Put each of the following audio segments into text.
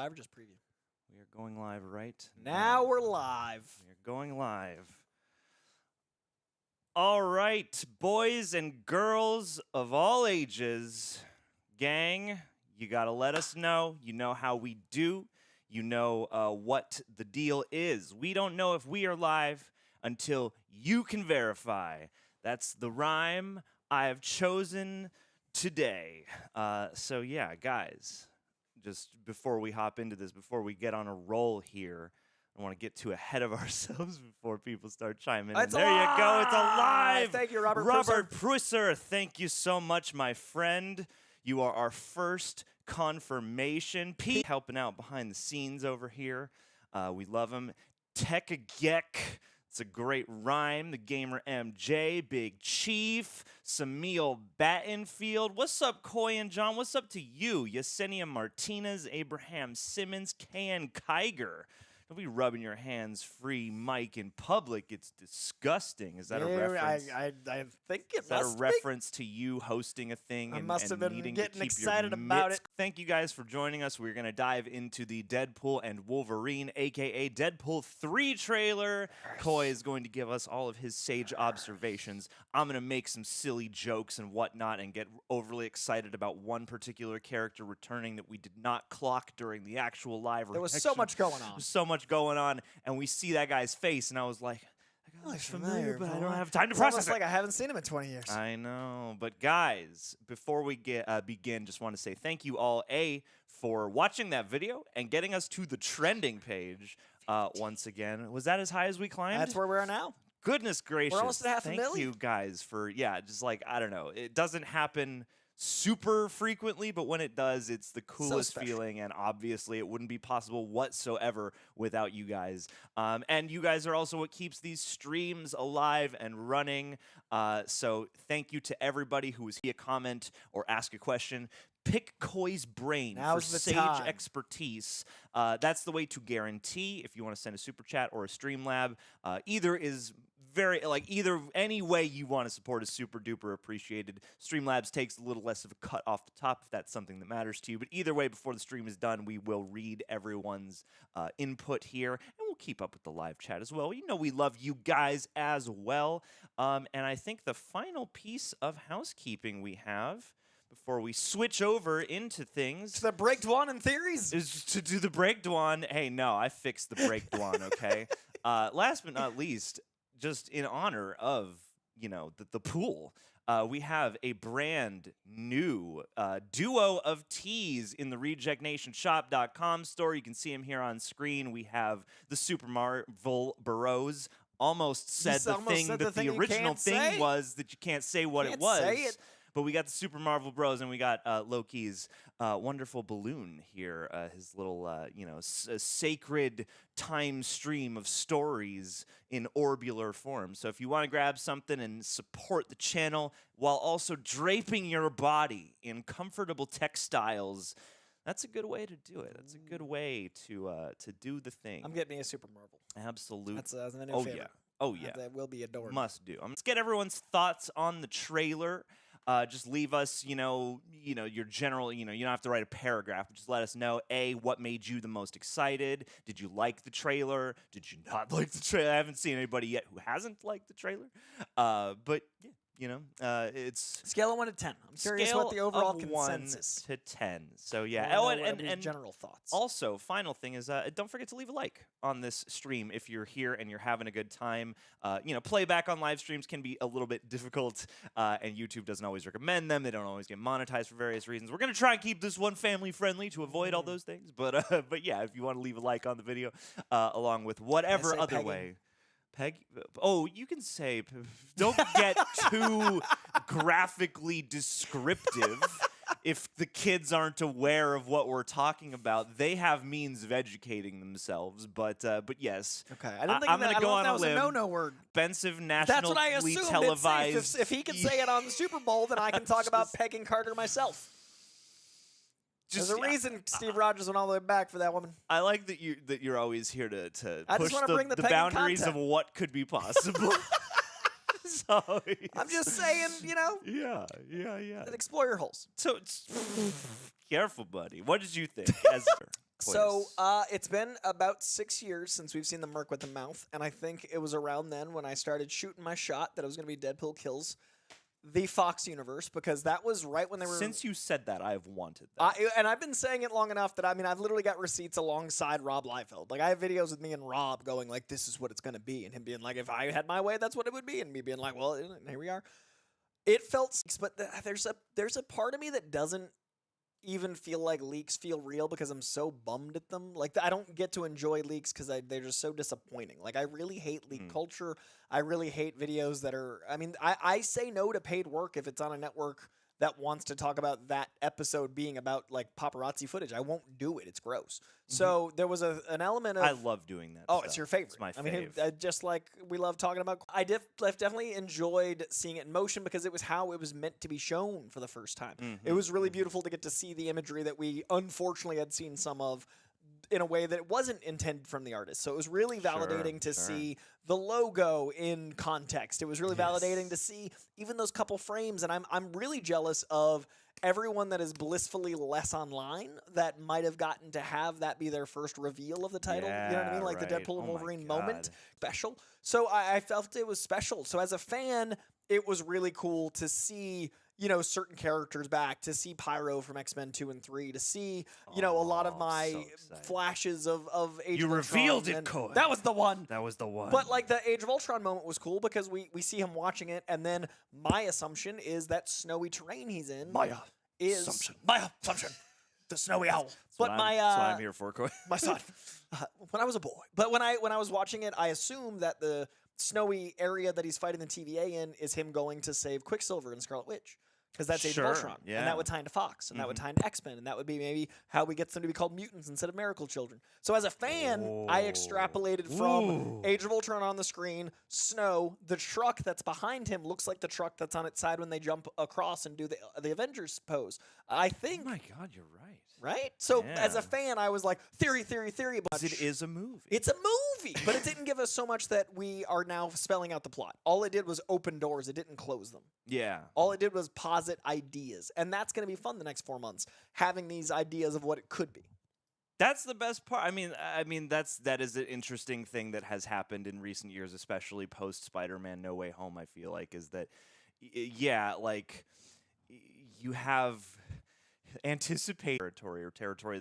live or just preview? We are going live right now. We're live. We are going live. All right, boys and girls of all ages, gang, you got to let us know. You know how we do. You know what the deal is. We don't know if we are live until you can verify. That's the rhyme I have chosen today. So yeah, guys, just before we hop into this, before we get on a roll here, I want to get too ahead of ourselves before people start chiming in. There you go. It's alive. Thank you, Robert Prusser. Thank you so much, my friend. You are our first confirmation. Pete helping out behind the scenes over here. We love him. Tekagek. It's a great rhyme. The Gamer MJ, Big Chief, Samil Battenfield. What's up, Coy and John? What's up to you? Yesenia Martinez, Abraham Simmons, KN Kiger. Don't be rubbing your hands free, Mike, in public. It's disgusting. Is that a reference? I think it Is that a reference to you hosting a thing and needing to keep excited your about mitts? it. Thank you guys for joining us. We're going to dive into the Deadpool and Wolverine, a.k.a. Deadpool 3 trailer. Coy is going to give us all of his sage observations. I'm going to make some silly jokes and whatnot and get overly excited about one particular character returning that we did not clock during the actual live reaction. There was so much going on. There's so much going on, and we see that guy's face, and I was like, that guy looks familiar, but I don't have time to process it. Like I haven't seen him in 20 years. I know, but guys, before we begin, just want to say thank you all, for watching that video and getting us to the trending page once again. Was that as high as we climbed? That's where we are now. Goodness gracious. We're almost at $500,000. Thank you guys for, just like, I don't know. It doesn't happen super frequently, but when it does, it's the coolest feeling, and obviously it wouldn't be possible whatsoever without you guys. And you guys are also what keeps these streams alive and running. So thank you to everybody who was here, comment or ask a question. Pick Coy's brain for sage expertise. That's the way to guarantee if you want to send a super chat or a Streamlab. Either is any way you want to support is super duper appreciated. Streamlabs takes a little less of a cut off the top if that's something that matters to you. But either way, before the stream is done, we will read everyone's input here, and we'll keep up with the live chat as well. You know we love you guys as well. And I think the final piece of housekeeping we have before we switch over into things. To the breakdown and theories? Is to do the breakdown. Hey, no, I fixed the breakdown, okay? Last but not least, just in honor of, the pool, we have a brand new duo of tees in the RejectNationShop.com store. You can see them here on screen. We have the Super Marvel Bros. Almost said the thing that the original thing was that you can't say what it was. Say it. But we got the Super Marvel Bros, and we got Loki's wonderful balloon here, his little, sacred time stream of stories in orbular form. So if you want to grab something and support the channel while also draping your body in comfortable textiles, that's a good way to do it. That's a good way to do the thing. I'm getting me a Super Marvel. Absolutely. That's a new favorite. Yeah. Oh, yeah. That will be adored. Must do. Let's get everyone's thoughts on the trailer. Just leave us, your general, you don't have to write a paragraph. Just let us know, A, what made you the most excited? Did you like the trailer? Did you not like the trailer? I haven't seen anybody yet who hasn't liked the trailer. But, yeah. It's scale of 1 to 10. I'm curious what the overall consensus. 1 to 10. So yeah, and general thoughts. Also, final thing is, don't forget to leave a like on this stream if you're here and you're having a good time. Playback on live streams can be a little bit difficult, and YouTube doesn't always recommend them. They don't always get monetized for various reasons. We're gonna try and keep this one family friendly to avoid all those things. But yeah, if you want to leave a like on the video, along with whatever other way. You can say, don't get too graphically descriptive. If the kids aren't aware of what we're talking about, they have means of educating themselves. But yes. Okay, I didn't think I'm going to go on a limb. No word. Expensive That's what I nationally assumed. televised. If he can say it on the Super Bowl, then I can talk about pegging Carter myself. There's a reason Steve Rogers went all the way back for that woman. I like that you're always here to push bring the boundaries content. of what could be possible. So, I'm just saying, Yeah. explore your holes. So, careful, buddy. What did you think? So it's been about 6 years since we've seen the Merc with the mouth, and I think it was around then when I started shooting my shot that it was going to be Deadpool kills the Fox universe, because that was right when they were. Since you said that, I have wanted that. And I've been saying it long enough that I've literally got receipts alongside Rob Liefeld. Like I have videos with me and Rob going like, "This is what it's going to be," and him being like, "If I had my way, that's what it would be," and me being like, "Well, here we are." It felt, but there's a part of me that doesn't even feel like leaks feel real because I'm so bummed at them. Like I don't get to enjoy leaks because they're just so disappointing. Like I really hate leak culture. I really hate videos that are. I say no to paid work if it's on a network that wants to talk about that episode being about like paparazzi footage. I won't do it. It's gross. So there was an element of. I love doing that. Oh, it's your favorite. It's my fave. Just like we love talking about. I've definitely enjoyed seeing it in motion because it was how it was meant to be shown for the first time. It was really beautiful to get to see the imagery that we unfortunately had seen some of in a way that it wasn't intended from the artist. So it was really validating to see the logo in context. It was really validating to see even those couple frames. And I'm really jealous of everyone that is blissfully less online that might have gotten to have that be their first reveal of the title. You know what I mean? Like the Deadpool and Wolverine moment. Special. So I felt it was special. So as a fan, it was really cool to see, certain characters back, to see Pyro from X-Men 2 and 3, to see, a lot of my flashes of Age of Ultron. You revealed it, Coy. That was the one. That was the one. But like the Age of Ultron moment was cool because we see him watching it, and then my assumption is that snowy terrain he's in My assumption. The snowy owl. That's what I'm here for, Coy. My son. When I was a boy. But when I was watching it, I assumed that the snowy area that he's fighting the TVA in is him going to save Quicksilver and Scarlet Witch. Because that's Age of Ultron. Yeah. And that would tie into Fox. And that would tie into X-Men. And that would be maybe how we get them to be called mutants instead of miracle children. So as a fan, I extrapolated from Age of Ultron on the screen, snow, the truck that's behind him looks like the truck that's on its side when they jump across and do the Avengers pose. I think... Oh my God, you're right. Right? So as a fan, I was like, theory. But it is a movie. It's a movie. But it didn't give us so much that we are now spelling out the plot. All it did was open doors. It didn't close them. Yeah. All it did was posit ideas. And that's going to be fun the next 4 months, having these ideas of what it could be. That's the best part. I mean, that is an interesting thing that has happened in recent years, especially post Spider-Man No Way Home. I feel like is that, like you have anticipate territory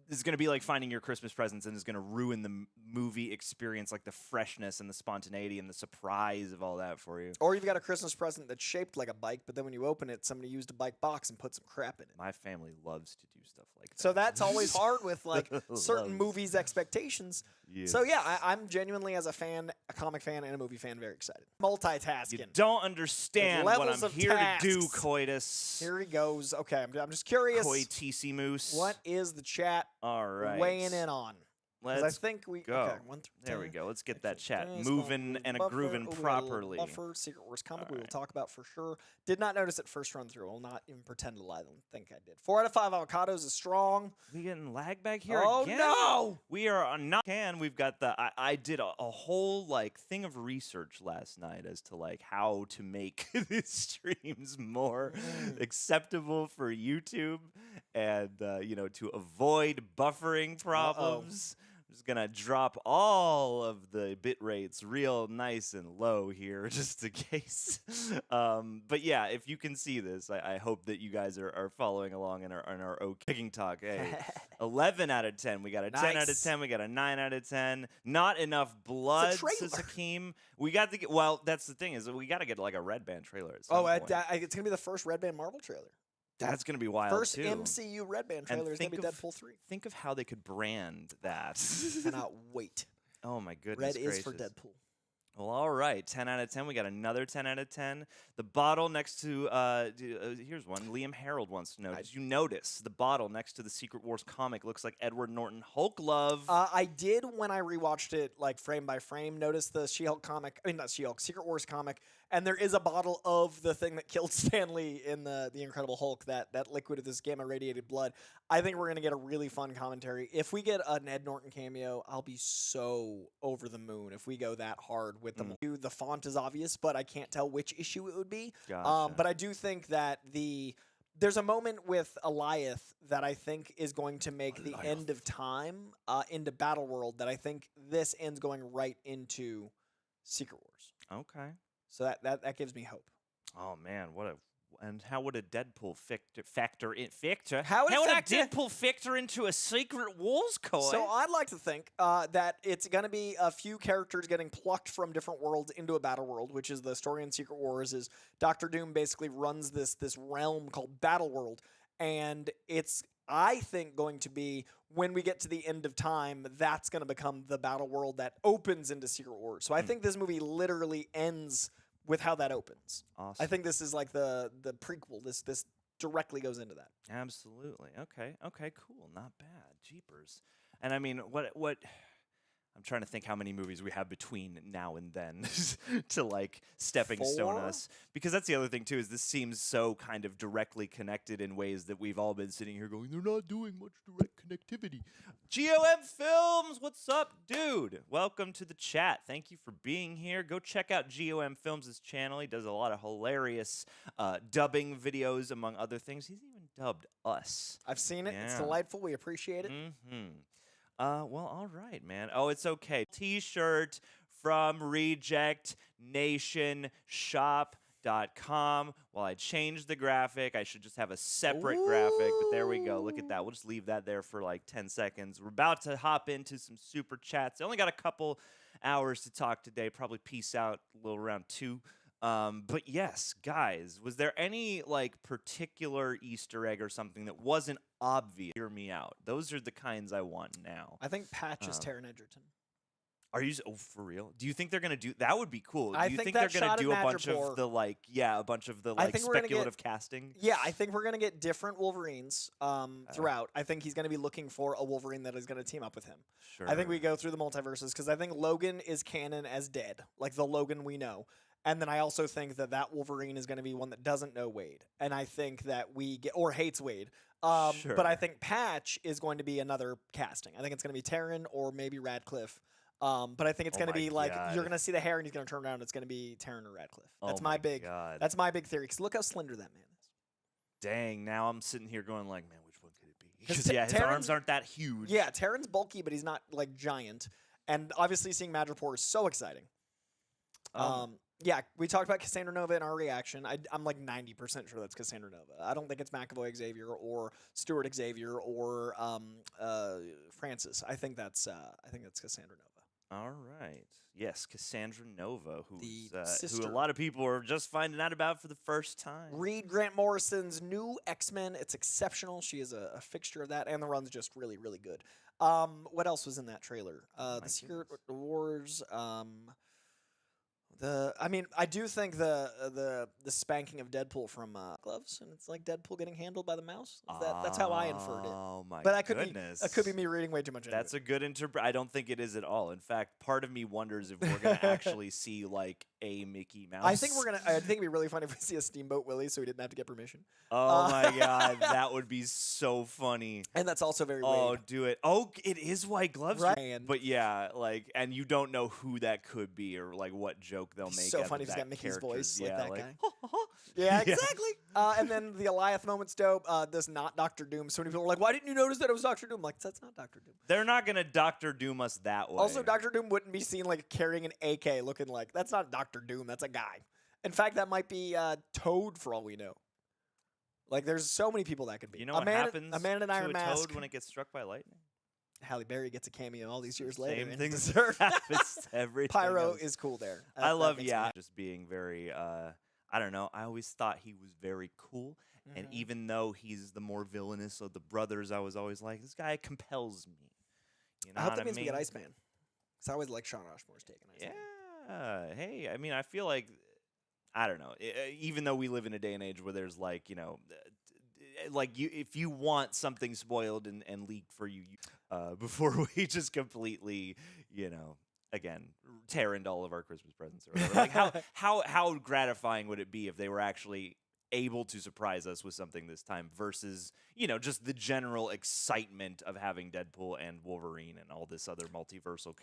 that's gonna be like finding your Christmas presents and is gonna ruin the movie experience, like the freshness and the spontaneity and the surprise of all that for you. Or you've got a Christmas present that's shaped like a bike, but then when you open it, somebody used a bike box and put some crap in it. My family loves to do stuff like that. So that's always hard with like certain movies' expectations. Yes. So yeah, I'm genuinely, as a fan, a comic fan, and a movie fan, very excited. Multitasking. You don't understand what I'm here to do, Coitus. Here he goes. Okay, I'm just curious. Coy TC Moose. What is the chat weighing in on? Let's I think we go. Okay, there we go. Let's get that chat moving and grooving properly. Buffer, Secret Wars comic we will talk about for sure. Did not notice it first run through. I'll not even pretend to lie. I don't think I did. 4 out of 5 avocados is strong. We getting lag back here again? Oh no! We are on not can. We've got the. I did a whole like thing of research last night as to like how to make these streams more acceptable for YouTube and to avoid buffering problems. Just gonna drop all of the bit rates real nice and low here just in case. But yeah, if you can see this, I hope that you guys are following along in our kicking talk. Hey, 11 out of 10. We got a 10 out of 10. We got a 9 out of 10. Not enough blood, says Hakeem. We got to get. Well, that's the thing is we got to get like a Red Band trailer at some point. It's gonna be the first Red Band Marvel trailer. That's going to be wild, First too. MCU Red Band trailer is going to be Deadpool 3. Think of how they could brand that. Cannot wait. Oh, my goodness Red gracious. is for Deadpool. Well, all right. 10 out of 10. We got another 10 out of 10. The bottle next to, here's one. Liam Harold wants to know, did you notice the bottle next to the Secret Wars comic looks like Edward Norton Hulk love? I did when I rewatched it, like frame by frame, notice the She-Hulk comic, not She-Hulk, Secret Wars comic, and there is a bottle of the thing that killed Stan Lee in the Incredible Hulk, that liquid of this gamma-radiated blood. I think we're going to get a really fun commentary. If we get an Ed Norton cameo, I'll be so over the moon if we go that hard with them. The font is obvious, but I can't tell which issue it would be. Gotcha. But I do think that There's a moment with Eliath that I think is going to make the end of time into Battle World that I think this ends going right into Secret Wars. Okay. So that gives me hope. Oh man, and how would a Deadpool factor in? How would a Deadpool factor into a Secret Wars, Coy? So I'd like to think that it's going to be a few characters getting plucked from different worlds into a battle world, which is the story in Secret Wars. Is Doctor Doom basically runs this realm called Battle World, and it's I think going to be when we get to the end of time, that's going to become the battle world that opens into Secret Wars. So I think this movie literally ends with how that opens. Awesome. I think this is like the prequel. This directly goes into that. Absolutely. Okay. Okay. Cool. Not bad. Jeepers. And I mean, what? I'm trying to think how many movies we have between now and then to like stepping stone us. Because that's the other thing too, is this seems so kind of directly connected in ways that we've all been sitting here going, they're not doing much direct connectivity. GOM Films, what's up, dude? Welcome to the chat. Thank you for being here. Go check out GOM Films' channel. He does a lot of hilarious dubbing videos, among other things. He's even dubbed us. I've seen it. Yeah. It's delightful. We appreciate it. Mm-hmm. Well, all right, man. Oh, it's okay. T-shirt from Reject Nation Shop.com. Well, I changed the graphic. I should just have a separate graphic, but there we go. Look at that. We'll just leave that there for like 10 seconds. We're about to hop into some super chats. I only got a couple hours to talk today. Probably peace out a little around 2. But yes, guys, was there any like particular Easter egg or something that wasn't obvious? Hear me out. Those are the kinds I want now. I think Patch is Taron Egerton. Are you? Oh, for real? Do you think they're gonna do? That would be cool. Do I you think think they're that gonna shot do in a bunch Madripoor- of the like? Yeah, a bunch of the I like think we're gonna speculative get- casting. Yeah, I think we're going to get different Wolverines throughout. I think he's going to be looking for a Wolverine that is going to team up with him. Sure. I think we go through the multiverses because I think Logan is canon as dead, like the Logan we know. And then I also think that Wolverine is going to be one that doesn't know Wade. And I think that we get, or hates Wade. Sure. But I think Patch is going to be another casting. I think it's going to be Taron or maybe Radcliffe. But I think it's Oh going to my be like, God. you're going to see the hair and he's going to turn around and it's going to be Taron or Radcliffe. That's Oh my my big, God. that's my big theory. Because look how slender that man is. Dang. Now I'm sitting here going like, man, which one could it be? 'Cause Because yeah, his Taron's- arms aren't that huge. Yeah, Taron's bulky, but he's not like giant. And obviously seeing Madripoor is so exciting. Yeah, we talked about Cassandra Nova in our reaction. I'm like 90% sure that's Cassandra Nova. I don't think it's McAvoy Xavier or Stuart Xavier or Francis. I think that's Cassandra Nova. All right. Yes, Cassandra Nova, who a sister. lot of people are just finding out about for the first time. Reed Grant Morrison's new X-Men. It's exceptional. She is a fixture of that, and the run's just really, really good. What else was in that trailer? The Secret Wars. I do think the spanking of Deadpool from gloves, and it's like Deadpool getting handled by the mouse. That's how I inferred it. Oh my But goodness. That could be me reading way too much into That's it. a good I don't think it is at all. In fact, part of me wonders if we're gonna actually see like a Mickey Mouse. I think it'd be really funny if we see a Steamboat Willie, so he didn't have to get permission. Oh my God, that would be so funny. And that's also very Oh, Wade. do it. Oh, it is white gloves. Right. But yeah, like, and you don't know who that could be or like what joke they'll make. So out funny of if he's that got Mickey's character's- voice yeah, like that guy. Yeah. Yeah, exactly. And then the Eliath moment's dope. This not Doctor Doom. So many people are like, why didn't you notice that it was Doctor Doom? I'm like, that's not Doctor Doom. They're not gonna Doctor Doom us that way. Also, Doctor Doom wouldn't be seen like carrying an AK looking like, that's not Doctor Doom, that's a guy. In fact, that might be Toad for all we know. Like, there's so many people that could be. You know what happens a man in to Iron a Mask. toad when it gets struck by lightning? Halle Berry gets a cameo all these years later. Same and thing deserved. happens to everything Pyro else. is cool there. I love, makes me happy. just being very, I don't know. I always thought he was very cool. And Mhm. even though he's the more villainous of the brothers, I was always like, this guy compels me. You know I hope what that means I we mean? get Iceman. Because I always like Sean Ashmore's take on Iceman. Yeah. Hey, I mean, I feel like, I don't know. Even though we live in a day and age where there's like, you know, like if you want something spoiled and leaked for you, before we just completely, you know, again, tear into all of our Christmas presents or whatever. Like how gratifying would it be if they were actually able to surprise us with something this time versus, you know, just the general excitement of having Deadpool and Wolverine and all this other multiversal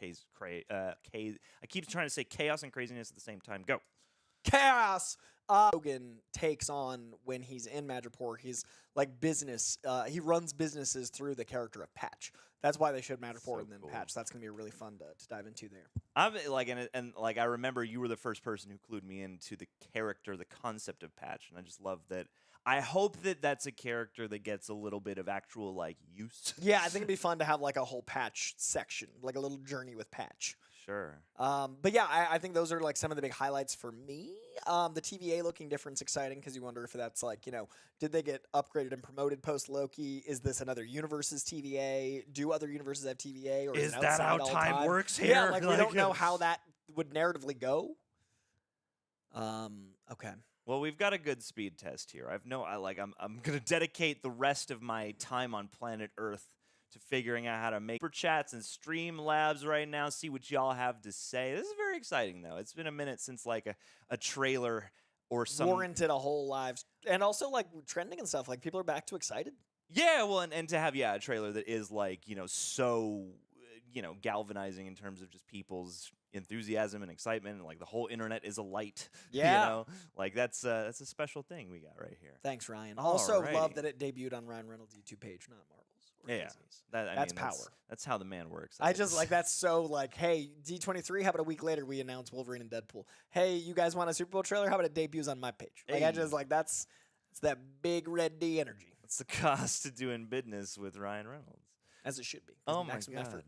I keep trying to say chaos and craziness at the same time. Go. Chaos! Logan takes on when he's in Madripoor. He's like business. He runs businesses through the character of Patch. That's why they showed Madripoor So and then cool. Patch. That's gonna be really fun to dive into there. I'm like, and like I remember you were the first person who clued me into the character, the concept of Patch, and I just love that. I hope that that's a character that gets a little bit of actual like use. Yeah, I think it'd be fun to have like a whole Patch section, like a little journey with Patch. Sure. But yeah, I think those are like some of the big highlights for me. The TVA looking different is exciting because you wonder if that's like, did they get upgraded and promoted post Loki? Is this another universe's TVA? Do other universes have TVA? Or Is it that how outside all time works here? Yeah, like we don't know how that would narratively go. Okay. Well, we've got a good speed test here. I'm gonna dedicate the rest of my time on planet Earth to figuring out how to make super chats and stream labs right now, see what y'all have to say. This is very exciting, though. It's been a minute since, like, a trailer or some... warranted a whole live... And also, like, trending and stuff. Like, people are back to excited. Yeah, well, and to have, a trailer that is, like, so, galvanizing in terms of just people's enthusiasm and excitement, and, like, the whole internet is alight. Yeah. Like, that's a special thing we got right here. Thanks, Ryan. Also, Alrighty. love that it debuted on Ryan Reynolds' YouTube page, not Marvel's. Yeah, that's power. That's how the man works. I just like that's so like, hey, D23. How about a week later we announce Wolverine and Deadpool? Hey, you guys want a Super Bowl trailer? How about it debuts on my page? Like I just like it's that big red D energy. It's the cost of doing business with Ryan Reynolds, as it should be. Oh my god.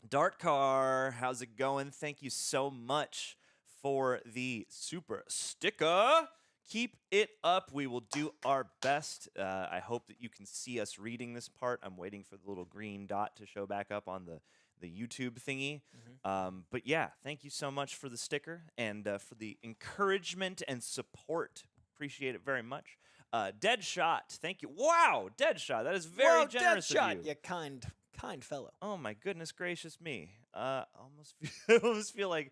Dart Car, how's it going? Thank you so much for the super sticker. Keep it up. We will do our best. I hope that you can see us reading this part. I'm waiting for the little green dot to show back up on the YouTube thingy. But yeah, thank you so much for the sticker and for the encouragement and support. Appreciate it very much. Deadshot, thank you. Wow, Deadshot, that is very generous Deadshot, of you. you kind fellow. Oh my goodness gracious me. I almost feel like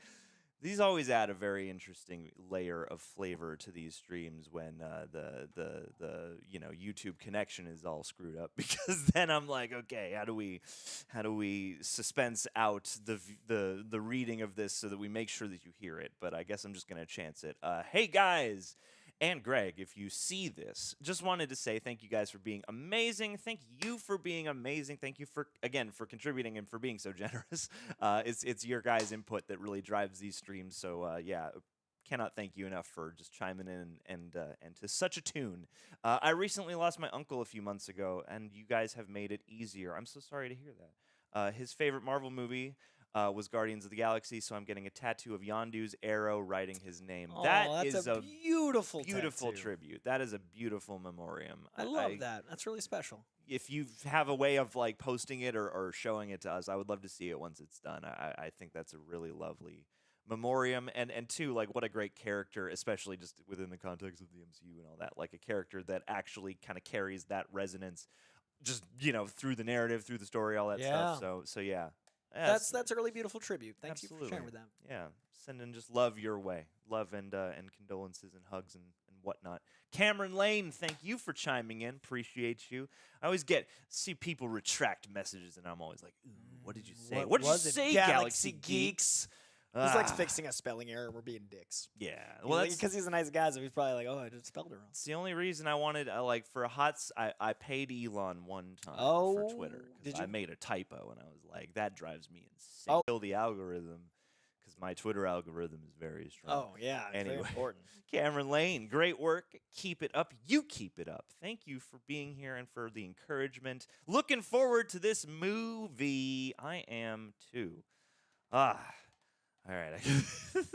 these always add a very interesting layer of flavor to these streams when the YouTube connection is all screwed up, because then I'm like, okay, how do we suspense out the reading of this so that we make sure that you hear it? But I guess I'm just gonna chance it. Hey guys. And Greg, if you see this, just wanted to say thank you guys for being amazing. Thank you for being amazing. Thank you for contributing and for being so generous. It's your guys' input that really drives these streams. So cannot thank you enough for just chiming in and to such a tune. I recently lost my uncle a few months ago, and you guys have made it easier. I'm so sorry to hear that. His favorite Marvel movie was Guardians of the Galaxy, so I'm getting a tattoo of Yondu's arrow writing his name. Oh, That that's is a beautiful tattoo. tribute. That is a beautiful memoriam. I love that. That's really special. If you have a way of like posting it or showing it to us, I would love to see it once it's done. I think that's a really lovely memoriam, and two, like, what a great character, especially just within the context of the MCU and all that. Like a character that actually kind of carries that resonance, just through the narrative, through the story, all that stuff. So yeah. That's a really beautiful tribute. Thank you for sharing with them. Yeah, sending just love your way, love and condolences and hugs and whatnot. Cameron Lane, thank you for chiming in. Appreciate you. I always see people retract messages, and I'm always like, ooh, what did you say? What did you say, Galaxy Geeks? He's like fixing a spelling error. We're being dicks. Yeah, well, that's because he's a nice guy, so he's probably like, "Oh, I just spelled it wrong." It's the only reason I wanted, for a I paid Elon one time for Twitter because I made a typo, and I was like, "That drives me insane." Kill the algorithm, because my Twitter algorithm is very strong. Oh yeah, anyway, very important. Cameron Lane, great work. Keep it up. You keep it up. Thank you for being here and for the encouragement. Looking forward to this movie. I am too. All right.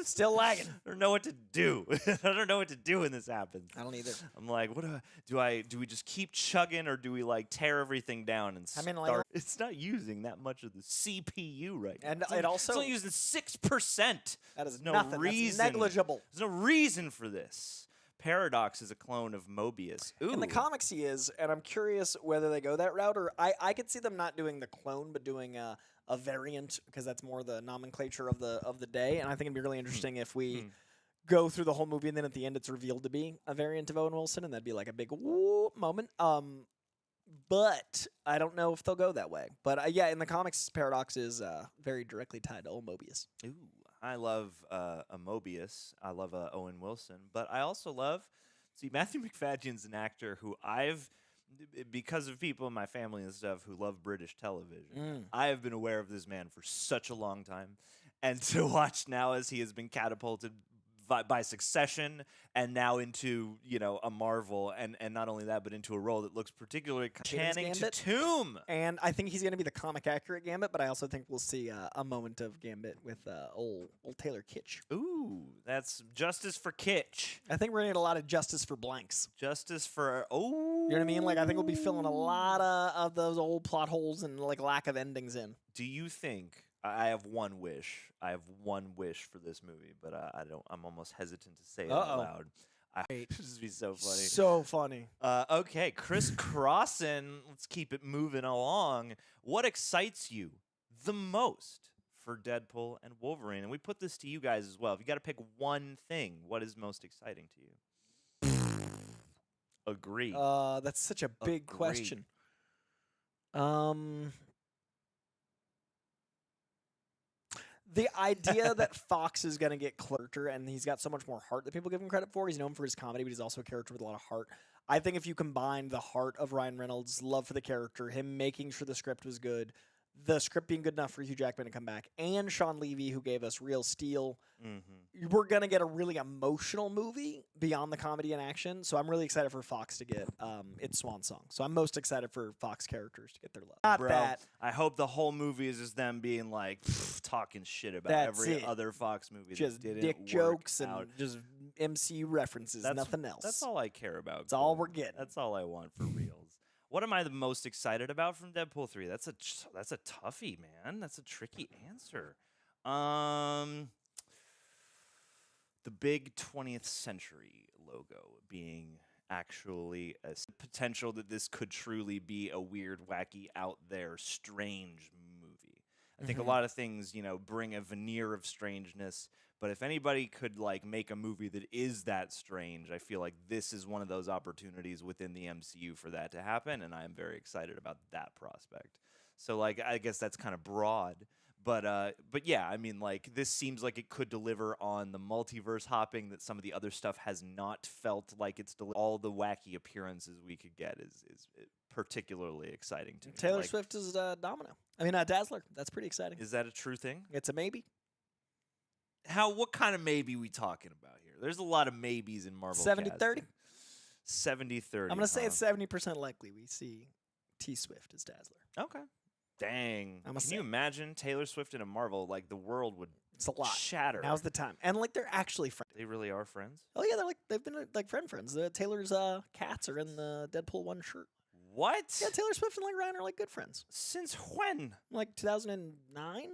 Still lagging. I don't know what to do. I don't know what to do when this happens. I don't either. I'm like, what do we just keep chugging, or do we like tear everything down and start? Like, it's not using that much of the CPU right now. And it's only using 6%. That is no nothing. reason. That's negligible. There's no reason for this. Paradox is a clone of Mobius. Ooh. In the comics he is, and I'm curious whether they go that route, or I could see them not doing the clone, but doing a variant, because that's more the nomenclature of the day. And I think it'd be really interesting if we go through the whole movie and then at the end it's revealed to be a variant of Owen Wilson, and that'd be like a big whoop moment. But I don't know if they'll go that way. But yeah, in the comics, Paradox is very directly tied to old Mobius. Ooh. I love a Mobius. I love Owen Wilson, but I also love. See, Matthew MacFadyen's an actor who because of people in my family and stuff who love British television, I have been aware of this man for such a long time, and to watch now as he has been catapulted by Succession and now into a Marvel and not only that but into a role that looks particularly Channing Tatum. And I think he's going to be the comic accurate Gambit, but I also think we'll see a moment of Gambit with old Taylor Kitsch. Ooh, that's justice for Kitsch. I think we're going to get a lot of justice for blanks. Justice for you know what I mean? Like I think we'll be filling a lot of those old plot holes and like lack of endings in. Do you think? I have one wish. I have one wish for this movie, but I don't. I'm almost hesitant to say it out loud. This would be so funny. So funny. Okay, Chris Crossan. Let's keep it moving along. What excites you the most for Deadpool and Wolverine? And we put this to you guys as well. If you got to pick one thing, what is most exciting to you? Agree. That's such a big question. The idea that Fox is going to get closer and he's got so much more heart that people give him credit for. He's known for his comedy, but he's also a character with a lot of heart. I think if you combine the heart of Ryan Reynolds' love for the character, him making sure the script was good, the script being good enough for Hugh Jackman to come back, and Sean Levy, who gave us Real Steel, we're going to get a really emotional movie beyond the comedy and action. So I'm really excited for Fox to get its swan song. So I'm most excited for Fox characters to get their love. Not that. I hope the whole movie is just them being like talking shit about every other Fox movie. Just that didn't dick work jokes out. And just MCU references, nothing else. That's all I care about. That's all we're getting. That's all I want for reals. What am I the most excited about from Deadpool 3? That's a toughie, man. That's a tricky answer. The big 20th century logo being actually a potential that this could truly be a weird, wacky, out there, strange movie. I think a lot of things, bring a veneer of strangeness. But if anybody could make a movie that is that strange, I feel like this is one of those opportunities within the MCU for that to happen, and I am very excited about that prospect. So I guess that's kind of broad, but yeah, I mean this seems like it could deliver on the multiverse hopping that some of the other stuff has not felt like it's all the wacky appearances we could get is particularly exciting to me. Taylor Swift is Domino. Dazzler. That's pretty exciting. Is that a true thing? It's a maybe. What kind of maybe we talking about here? There's a lot of maybes in Marvel. 70-30. 70-30. I'm going to say it's 70% likely we see T Swift as Dazzler. Okay. Dang. Can you imagine Taylor Swift in a Marvel? The world would shatter. Now's the time. And they're actually friends. They really are friends? Oh yeah, they've been friends. Taylor's cats are in the Deadpool 1 shirt. What? Yeah, Taylor Swift and Ryan are good friends. Since when? 2009?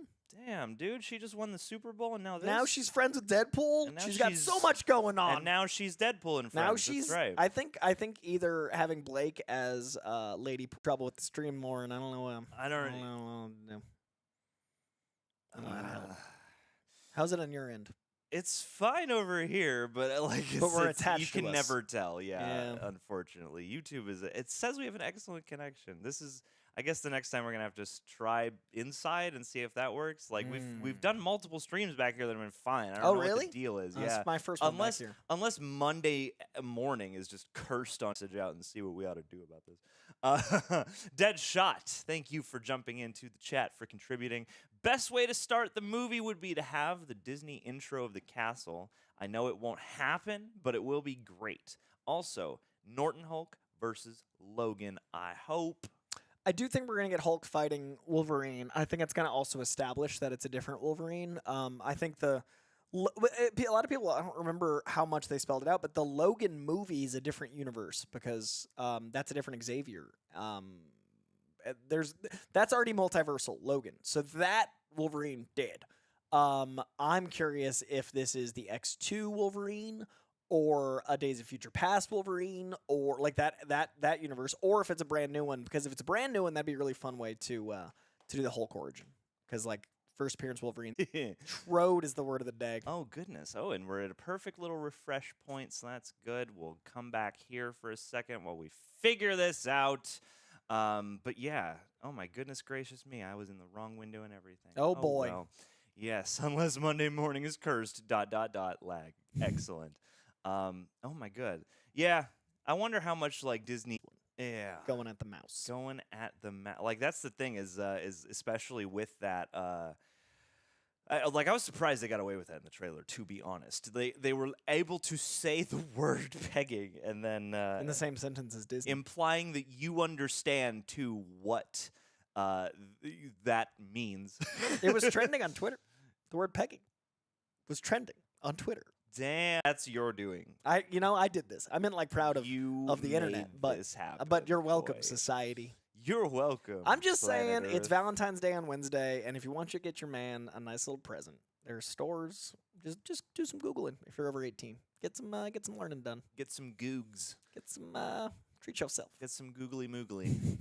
Damn, dude, she just won the Super Bowl and now this? Now she's friends with Deadpool. She's got so much going on. And now she's Deadpool and friends. Now she's That's right. I think either having Blake as Lady Trouble with the Stream more, and I don't know. I don't know. How's it on your end? It's fine over here, but we're attached. You can to us. never tell. Yeah, unfortunately, YouTube it says we have an excellent connection. This is. I guess the next time we're gonna have to try inside and see if that works. We've done multiple streams back here that have been fine. I don't know what the deal is. Yeah, that's my first one back here. Unless Monday morning is just cursed on message out and see what we ought to do about this. Dead Shot, thank you for jumping into the chat, for contributing. Best way to start the movie would be to have the Disney intro of the castle. I know it won't happen, but it will be great. Also, Norton Hulk versus Logan. I hope. I do think we're going to get Hulk fighting Wolverine. I think it's going to also establish that it's a different Wolverine. I think a lot of people, I don't remember how much they spelled it out, but the Logan movie is a different universe because that's a different Xavier. That's already multiversal, Logan. So that Wolverine dead. I'm curious if this is the X2 Wolverine or a Days of Future Past Wolverine, or that universe, or if it's a brand new one. Because if it's a brand new one, that'd be a really fun way to do the Hulk origin. Because first appearance Wolverine, Trode is the word of the day. Oh goodness! Oh, and we're at a perfect little refresh point, so that's good. We'll come back here for a second while we figure this out. But yeah, oh my goodness gracious me, I was in the wrong window and everything. Oh boy. Well. Yes, unless Monday morning is cursed. ... lag. Excellent. Oh my god. Yeah, I wonder how much like Disney. Yeah. Going at the mouse. Going at the like that's the thing is especially with that. I was surprised they got away with that in the trailer. To be honest, they were able to say the word pegging and then in the same sentence as Disney, implying that you understand too what that means. It was trending on Twitter. The word pegging was trending on Twitter. Damn, that's your doing. I did this. I'm proud of the internet, but you're welcome, society. You're welcome. I'm just saying, Earth. it's Valentine's Day on Wednesday, and if you want to get your man a nice little present, there are stores. Just do some Googling if you're over 18. Get some learning done. Get some googs. Get some treat yourself. Get some googly moogly.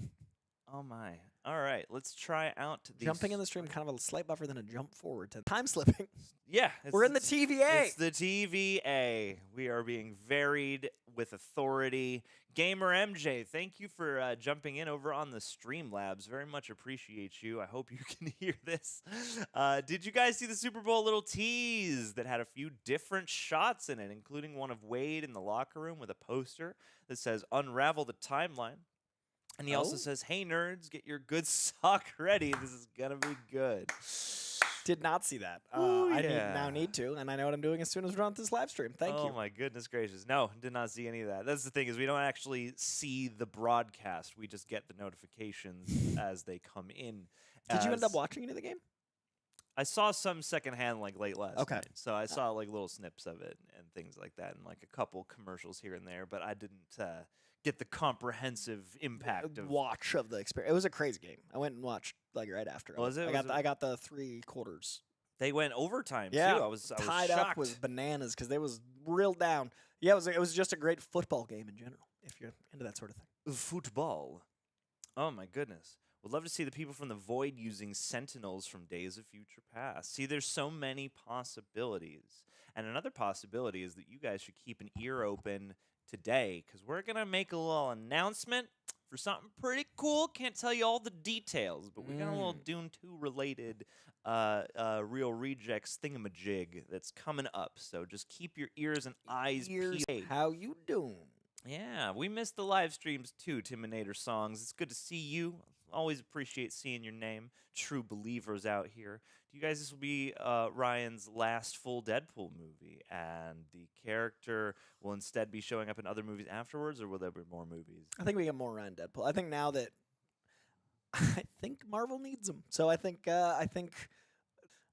Oh my. All right, let's try out these. Jumping in the stream, kind of a slight buffer than a jump forward to time slipping. Yeah. We're in the TVA. It's the TVA. We are being varied with authority. Gamer MJ, thank you for jumping in over on the Streamlabs. Very much appreciate you. I hope you can hear this. Did you guys see the Super Bowl little tease that had a few different shots in it, including one of Wade in the locker room with a poster that says "Unravel the Timeline"? And he also says, "Hey nerds, get your good sock ready. This is gonna be good." Did not see that. Ooh, I yeah. now need to, and I know what I'm doing as soon as we're on this live stream. Thank you. Oh my goodness gracious! No, did not see any of that. That's the thing, is we don't actually see the broadcast. We just get the notifications as they come in. Did you end up watching any of the game? I saw some secondhand late last night. So I saw little snips of it and things like that, and a couple commercials here and there. But I didn't get the comprehensive impact of watch of the experience. It was a crazy game. I went and watched right after. Was it? I got the 3 quarters. They went overtime too. Yeah, I was tied shocked. up with bananas because they was real down. Yeah, it was just a great football game in general. If you're into that sort of thing. Football. Oh my goodness. Would love to see the people from the Void using Sentinels from Days of Future Past. See, there's so many possibilities. And another possibility is that you guys should keep an ear open today, because we're going to make a little announcement for something pretty cool. Can't tell you all the details, but we got a little Dune 2 related Real Rejects thingamajig that's coming up. So just keep your ears and eyes peeled. How you doing? Yeah, we missed the live streams too, Timinator Songs. It's good to see you. Always appreciate seeing your name. True believers out here. Do you guys, this will be Ryan's last full Deadpool movie, and the character will instead be showing up in other movies afterwards, or will there be more movies? I think we get more Ryan Deadpool. I think now that Marvel needs him. So I think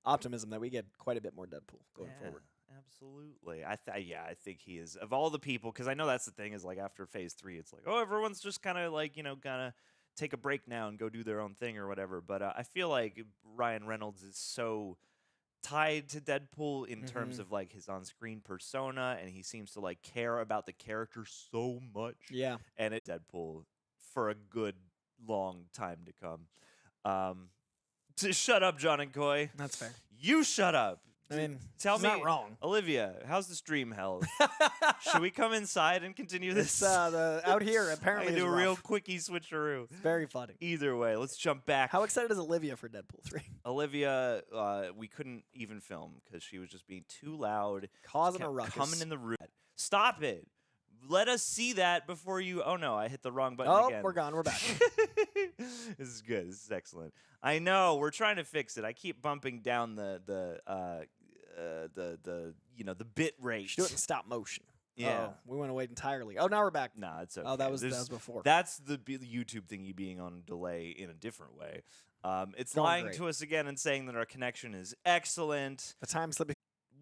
optimism that we get quite a bit more Deadpool going forward. Absolutely. I think he is, of all the people, because I know that's the thing, is after Phase 3, it's everyone's just kind of gonna take a break now and go do their own thing or whatever. But I feel like Ryan Reynolds is so tied to Deadpool in terms of his on-screen persona, and he seems to care about the character so much. Yeah. And it's Deadpool for a good long time to come. Shut up, John and Coy. That's fair. You shut up. I mean, tell me, not wrong. Olivia, how's the stream held? Should we come inside and continue this? Out here apparently I do a rough. real quickie switcheroo. It's very funny. Either way, let's jump back. How excited is Olivia for Deadpool 3? Olivia, we couldn't even film because she was just being too loud, causing a ruckus, coming in the room. Stop it. Let us see that before you. Oh no, I hit the wrong button again. Oh, we're gone. We're back. This is good. This is excellent. I know we're trying to fix it. I keep bumping down the bit rate. Should do it in stop motion. Yeah, we went away entirely. Oh, now we're back. Nah, it's okay. Oh, that was before. That's the YouTube thingy being on delay in a different way. It's Going lying great. to us again and saying that our connection is excellent. The time slipping.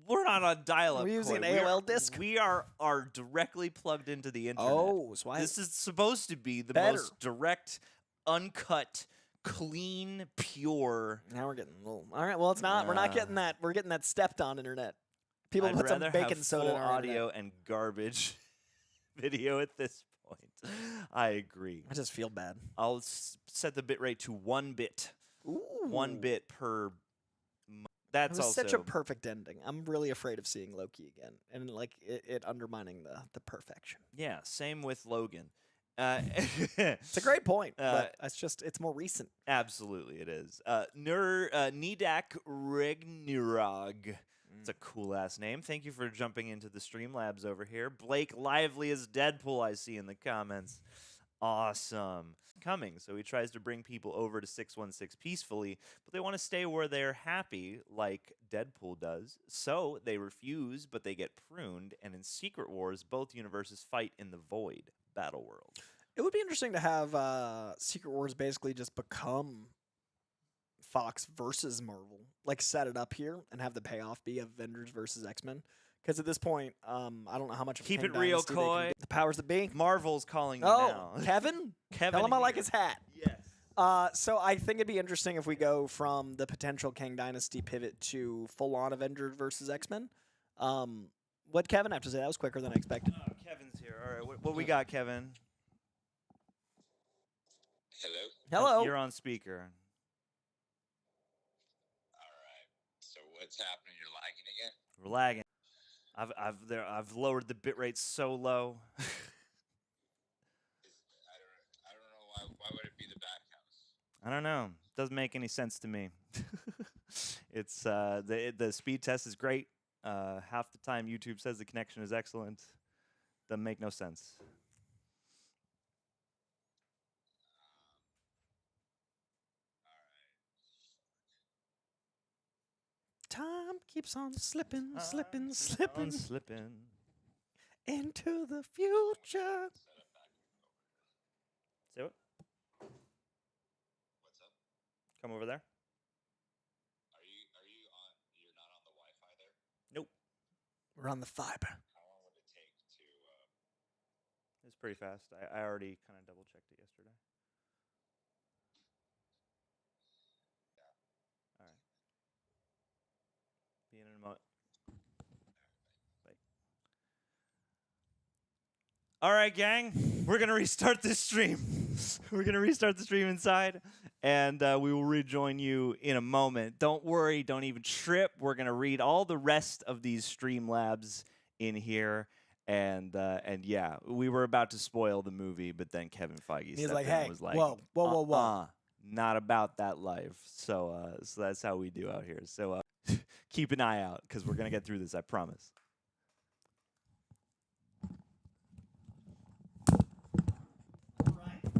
We're not on dial-up. We're using Coy. an AOL disc. We are directly plugged into the internet. Oh, so this is supposed to be the better. most direct, uncut, clean, pure. Now we're getting a little. All right, well, it's not. We're not getting that. We're getting that stepped-on internet. People I'd put some rather baking have soda full in our audio internet. and garbage video at this point. I agree. I just feel bad. I'll set the bit rate to 1 bit. Ooh. 1 bit per. That's it was also such a perfect ending. I'm really afraid of seeing Loki again, and it undermining the perfection. Yeah, same with Logan. It's a great point, but it's more recent. Absolutely, it is. Nedak Regnirog. It's a cool ass name. Thank you for jumping into the Streamlabs over here. Blake Lively as Deadpool, I see in the comments. Awesome. Coming. So he tries to bring people over to 616 peacefully, but they want to stay where they're happy, like Deadpool does. So they refuse, but they get pruned. And in Secret Wars, both universes fight in the Void battle world. It would be interesting to have Secret Wars basically just become Fox versus Marvel, like set it up here and have the payoff be Avengers versus X-Men. Because at this point, I don't know how much of Keep Kang it real, Dynasty Coy. the powers that be. Marvel's calling you now. now. Kevin? Kevin Tell him I here. like his hat. Yes. So I think it'd be interesting if we go from the potential Kang Dynasty pivot to full-on Avengers versus X-Men. What Kevin have to say? That was quicker than I expected. Kevin's here. All right, what we got, Kevin? Hello. Hello. You're on speaker. All right. So what's happening? You're lagging again? We're lagging. I've lowered the bitrate so low. I don't know why would it be the back house? I don't know. Doesn't make any sense to me. It's the speed test is great. Half the time YouTube says the connection is excellent. Doesn't make no sense. Time keeps on slipping, slipping, Slipping. slipping into the future. Say what? What's up? Come over there. Are you on? You're not on the Wi-Fi there? Nope. We're on the fiber. How long would it take to? It's pretty fast. I already kind of double checked it yesterday. All right. Be in a moment. Bye. All right, gang. We're gonna restart this stream. We're gonna restart the stream inside, and we will rejoin you in a moment. Don't worry. Don't even trip. We're gonna read all the rest of these Streamlabs in here. And yeah, we were about to spoil the movie, but then Kevin Feige He's stepped like, in hey, and was like, whoa. not about that life. So that's how we do out here. So keep an eye out because we're gonna get through this. I promise.